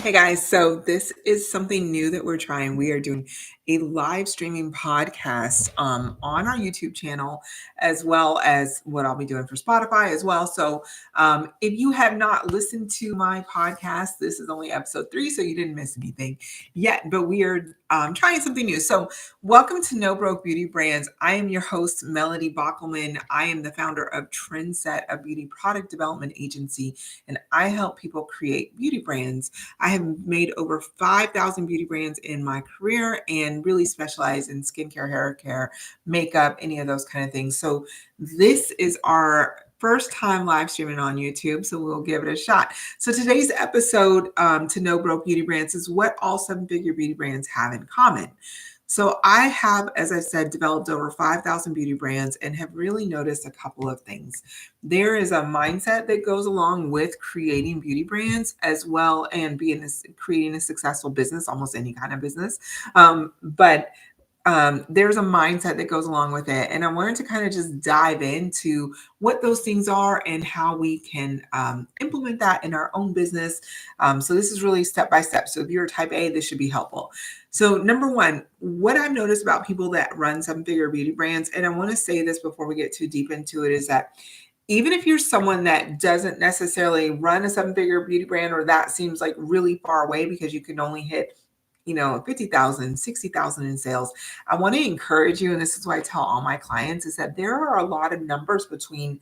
Hey guys, so this is something new that we're trying. We are doing a live streaming podcast on our YouTube channel, as well as what I'll be doing for Spotify as well. So if you have not listened to my podcast, this is only episode 3, so you didn't miss anything yet, but we are trying something new. So welcome to No Broke Beauty Brands. I am your host, Melody Bockelman. I am the founder of Trendset, a beauty product development agency, and I help people create beauty brands. I have made over 5,000 beauty brands in my career and really specialize in skincare, hair care, makeup, any of those kind of things. So this is our first time live streaming on YouTube, so we'll give it a shot. So today's episode to No Broke Beauty Brands is what all seven-figure beauty brands have in common. So I have, as I said, developed over 5,000 beauty brands and have really noticed a couple of things. There is a mindset that goes along with creating beauty brands as well and creating a successful business, almost any kind of business. But there's a mindset that goes along with it. And I wanted to kind of just dive into what those things are and how we can implement that in our own business. So this is really step by step. So if you're a type A, this should be helpful. So number one, what I've noticed about people that run seven-figure beauty brands, and I want to say this before we get too deep into it, is that even if you're someone that doesn't necessarily run a seven-figure beauty brand, or that seems like really far away because you can only hit 50,000, 60,000 in sales. I want to encourage you, and this is why I tell all my clients, is that there are a lot of numbers between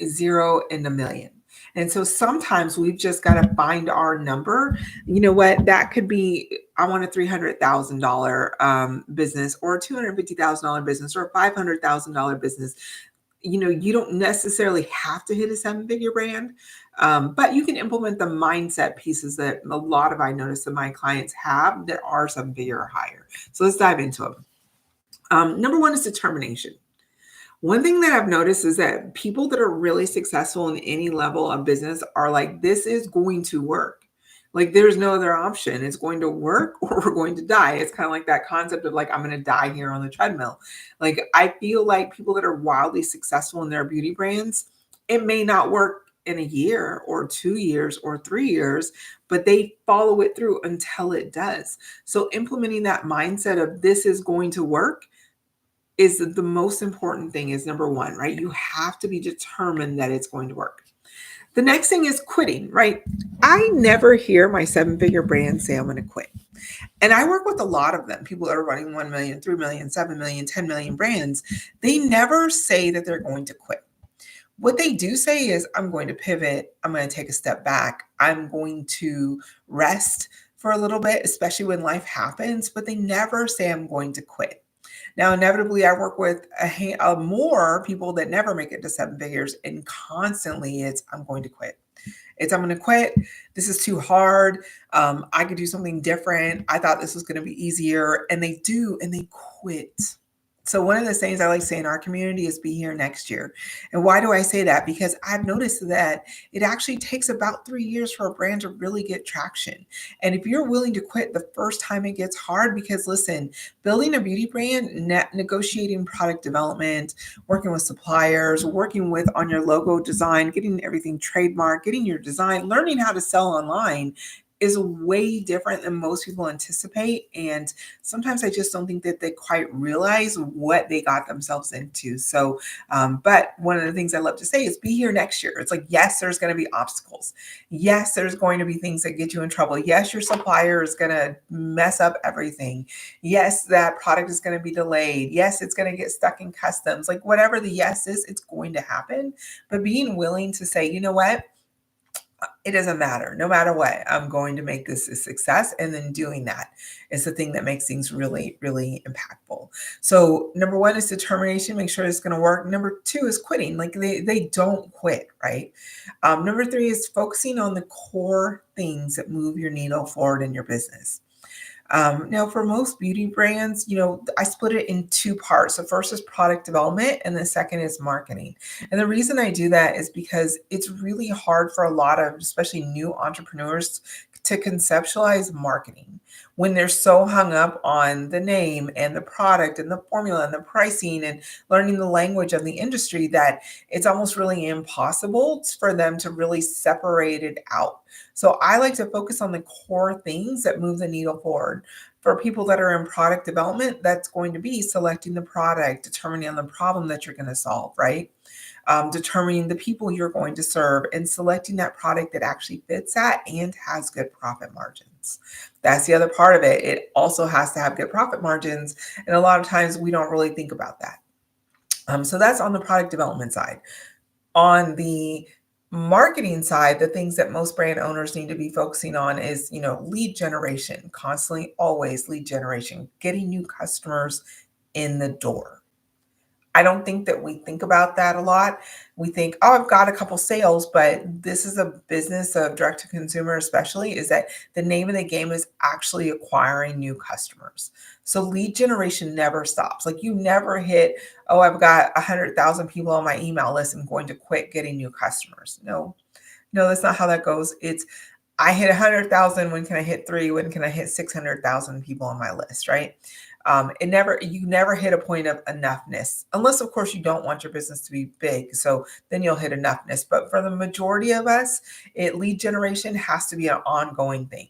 0 and a million. And so sometimes we've just got to find our number. You know what? That could be, I want a $300,000 business or a $250,000 business or a $500,000 business. You don't necessarily have to hit a seven-figure brand, but you can implement the mindset pieces that a lot of I notice that my clients have that are seven-figure or higher. So let's dive into them. Number one is determination. One thing that I've noticed is that people that are really successful in any level of business are like, this is going to work. Like there's no other option. It's going to work or we're going to die. It's kind of like that concept of like, I'm going to die here on the treadmill. Like I feel like people that are wildly successful in their beauty brands, it may not work in a year or 2 years or 3 years, but they follow it through until it does. So implementing that mindset of this is going to work is the most important thing is number one, right? You have to be determined that it's going to work. The next thing is quitting, right? I never hear my seven-figure brand say I'm going to quit. And I work with a lot of them, people that are running 1 million, 3 million, 7 million, 10 million brands. They never say that they're going to quit. What they do say is, I'm going to pivot. I'm going to take a step back. I'm going to rest for a little bit, especially when life happens, but they never say I'm going to quit. Now, inevitably, I work with more people that never make it to seven figures, and constantly it's, I'm going to quit. I'm going to quit. This is too hard. I could do something different. I thought this was going to be easier. And they do, and they quit. So one of the things I like to say in our community is be here next year. And why do I say that? Because I've noticed that it actually takes about 3 years for a brand to really get traction. And if you're willing to quit the first time it gets hard, because listen, building a beauty brand, negotiating product development, working with suppliers, working with on your logo design, getting everything trademarked, getting your design, learning how to sell online is way different than most people anticipate. And sometimes I just don't think that they quite realize what they got themselves into. So, but one of the things I love to say is be here next year. It's like, yes, there's going to be obstacles. Yes, there's going to be things that get you in trouble. Yes, your supplier is going to mess up everything. Yes, that product is going to be delayed. Yes, it's going to get stuck in customs. Like whatever the yes is, it's going to happen. But being willing to say, you know what? It doesn't matter. No matter what, I'm going to make this a success. And then doing that is the thing that makes things really, really impactful. So number one is determination. Make sure it's going to work. Number two is quitting. Like they don't quit, right? Number three is focusing on the core things that move your needle forward in your business. Now, for most beauty brands, I split it in two parts. The first is product development, and the second is marketing. And the reason I do that is because it's really hard for a lot of, especially new entrepreneurs, to conceptualize marketing when they're so hung up on the name and the product and the formula and the pricing and learning the language of the industry that it's almost really impossible for them to really separate it out. So I like to focus on the core things that move the needle forward. For people that are in product development, that's going to be selecting the product, determining on the problem that you're going to solve, right? Determining the people you're going to serve, and selecting that product that actually fits that and has good profit margins. That's the other part of it. It also has to have good profit margins. And a lot of times we don't really think about that. So that's on the product development side. On the marketing side, the things that most brand owners need to be focusing on is, lead generation, constantly, always lead generation, getting new customers in the door. I don't think that we think about that a lot. We think, oh, I've got a couple sales, but this is a business of direct to consumer, especially, is that the name of the game is actually acquiring new customers. So lead generation never stops. Like, you never hit, oh, I've got 100,000 people on my email list, I'm going to quit getting new customers. No, no, that's not how that goes. It's, I hit 100,000. When can I hit three? When can I hit 600,000 people on my list, right? You never hit a point of enoughness, unless, of course, you don't want your business to be big. So then you'll hit enoughness. But for the majority of us, lead generation has to be an ongoing thing.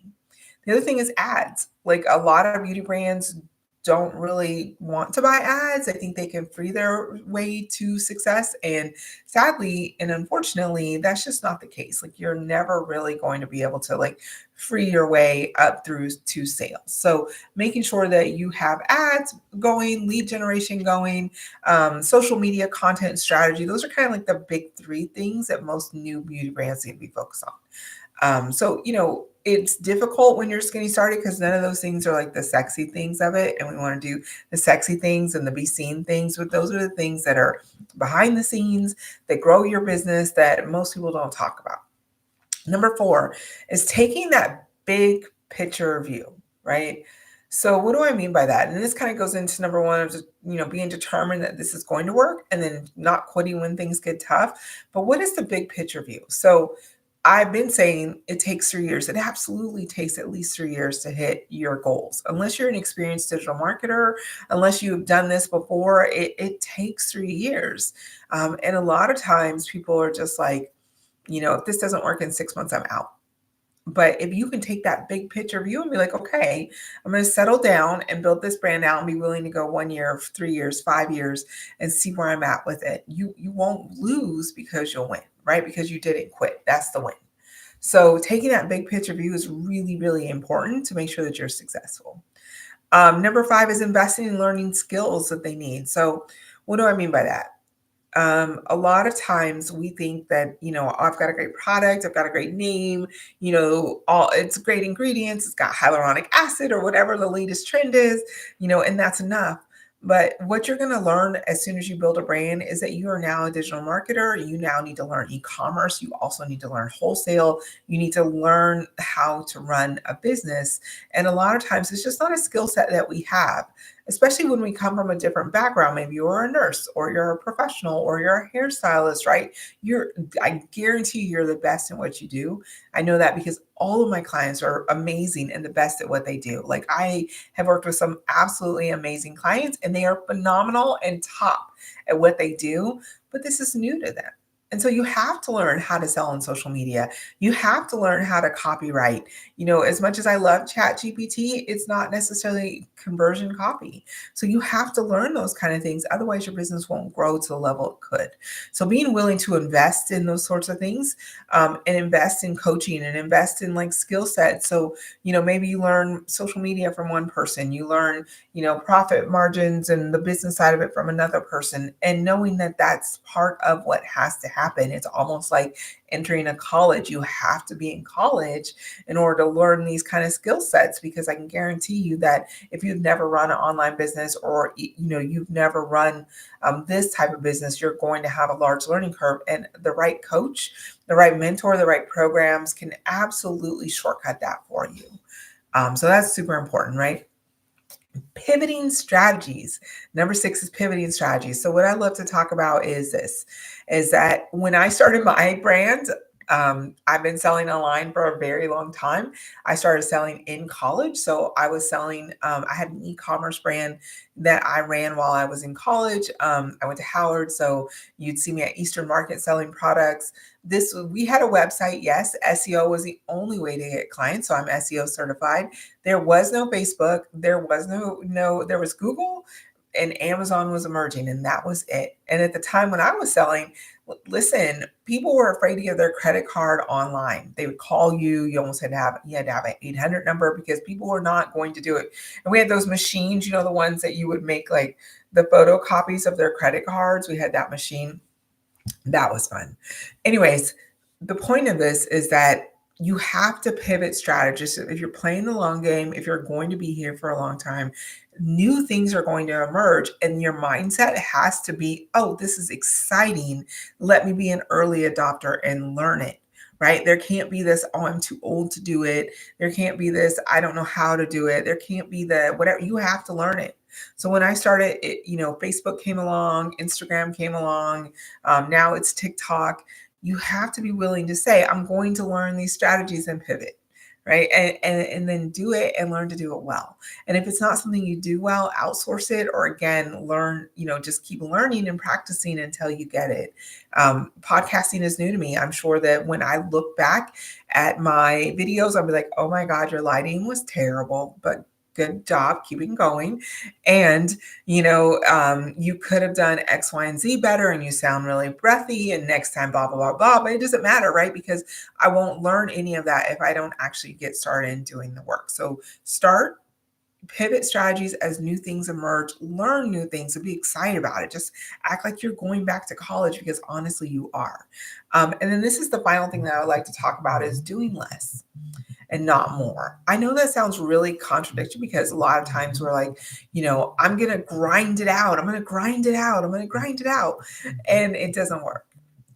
The other thing is ads. Like, a lot of beauty brands don't really want to buy ads. I think they can free their way to success. And sadly and unfortunately, that's just not the case. Like, you're never really going to be able to like free your way up through to sales. So making sure that you have ads going, lead generation going, social media content strategy. Those are kind of like the big three things that most new beauty brands need to be focused on. So, it's difficult when you're just getting started because none of those things are like the sexy things of it. And we want to do the sexy things and the be seen things, but those are the things that are behind the scenes that grow your business that most people don't talk about. Number four is taking that big picture view, right? So what do I mean by that? And this kind of goes into number one of just, being determined that this is going to work and then not quitting when things get tough. But what is the big picture view? So I've been saying it takes 3 years. It absolutely takes at least 3 years to hit your goals. Unless you're an experienced digital marketer, unless you've done this before, it takes 3 years. And a lot of times people are just like, if this doesn't work in 6 months, I'm out. But if you can take that big picture view and be like, okay, I'm going to settle down and build this brand out and be willing to go 1 year, 3 years, 5 years, and see where I'm at with it. You won't lose because you'll win, right? Because you didn't quit. That's the win. So taking that big picture view is really, really important to make sure that you're successful. Number five is investing in learning skills that they need. So what do I mean by that? A lot of times we think that, I've got a great product, I've got a great name, all it's great ingredients, it's got hyaluronic acid or whatever the latest trend is, and that's enough. But what you're going to learn as soon as you build a brand is that you are now a digital marketer. You now need to learn e-commerce. You also need to learn wholesale. You need to learn how to run a business. And a lot of times it's just not a skill set that we have, especially when we come from a different background. Maybe you're a nurse or you're a professional or you're a hairstylist, right? I guarantee you're the best in what you do. I know that because all of my clients are amazing and the best at what they do. Like, I have worked with some absolutely amazing clients and they are phenomenal and top at what they do, but this is new to them. And so you have to learn how to sell on social media. You have to learn how to copywrite. As much as I love Chat GPT, it's not necessarily conversion copy. So you have to learn those kind of things. Otherwise, your business won't grow to the level it could. So being willing to invest in those sorts of things, and invest in coaching and invest in like skill sets. So, maybe you learn social media from one person, you learn, profit margins and the business side of it from another person, and knowing that that's part of what has to happen. It's almost like entering a college. You have to be in college in order to learn these kind of skill sets, because I can guarantee you that if you've never run an online business or you've never run this type of business, you're going to have a large learning curve. And the right coach, the right mentor, the right programs can absolutely shortcut that for you. So that's super important, right? Pivoting strategies. Number 6 is pivoting strategies. So what I love to talk about is this, is that when I started my brand, I've been selling online for a very long time. I started selling in college. So I was selling, I had an e-commerce brand that I ran while I was in college. I went to Howard. So you'd see me at Eastern Market selling products. We had a website. Yes, SEO was the only way to get clients. So I'm SEO certified. There was no Facebook. There was there was Google, and Amazon was emerging, and that was it. And at the time when I was selling, listen, people were afraid to give their credit card online. They would call you. You had to have an 800 number because people were not going to do it. And we had those machines, the ones that you would make like the photocopies of their credit cards. We had that machine. That was fun. Anyways, the point of this is that you have to pivot strategies. If you're playing the long game, if you're going to be here for a long time, new things are going to emerge, and your mindset has to be, oh, this is exciting. Let me be an early adopter and learn it. Right? There can't be this, oh, I'm too old to do it. There can't be this, I don't know how to do it. There can't be the whatever. You have to learn it. So when I started, Facebook came along, Instagram came along, now it's TikTok. You have to be willing to say, I'm going to learn these strategies and pivot, right? And then do it and learn to do it well. And if it's not something you do well, outsource it, or again, learn, just keep learning and practicing until you get it. Podcasting is new to me. I'm sure that when I look back at my videos, I'll be like, oh my God, your lighting was terrible, but good job keeping going. And you could have done X, Y, and Z better, and you sound really breathy, and next time, blah, blah, blah, blah. But it doesn't matter, right? Because I won't learn any of that if I don't actually get started in doing the work. So pivot strategies as new things emerge, learn new things, and be excited about it. Just act like you're going back to college, because honestly, you are. And then this is the final thing that I would like to talk about is doing less and not more. I know that sounds really contradictory, because a lot of times we're like, I'm going to grind it out. I'm going to grind it out. I'm going to grind it out. And it doesn't work.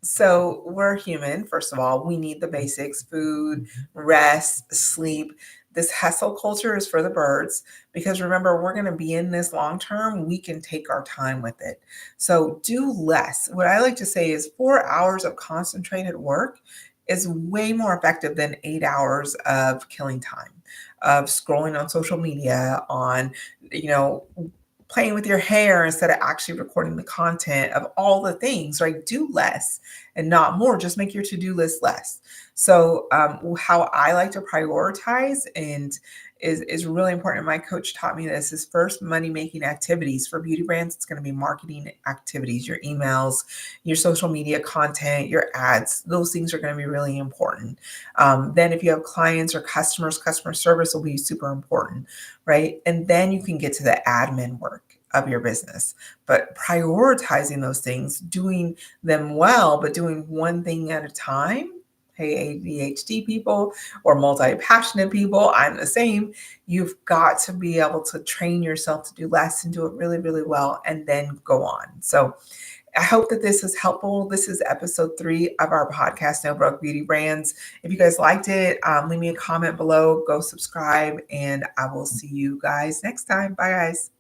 So we're human. First of all, we need the basics: food, rest, sleep. This hustle culture is for the birds, because remember, we're going to be in this long term. We can take our time with it. So do less. What I like to say is 4 hours of concentrated work is way more effective than 8 hours of killing time, of scrolling on social media, on, playing with your hair instead of actually recording the content, of all the things, right? Do less and not more. Just make your to-do list less. So how I like to prioritize and is really important. My coach taught me this: is first money-making activities. For beauty brands, it's going to be marketing activities, your emails, your social media content, your ads. Those things are going to be really important. Then if you have clients or customers, customer service will be super important, right? And then you can get to the admin work of your business. But prioritizing those things, doing them well, but doing one thing at a time. Hey, ADHD people or multi-passionate people, I'm the same. You've got to be able to train yourself to do less and do it really, really well, and then go on. So I hope that this is helpful. This is episode 3 of our podcast, No Broke Beauty Brands. If you guys liked it, leave me a comment below, go subscribe, and I will see you guys next time. Bye, guys.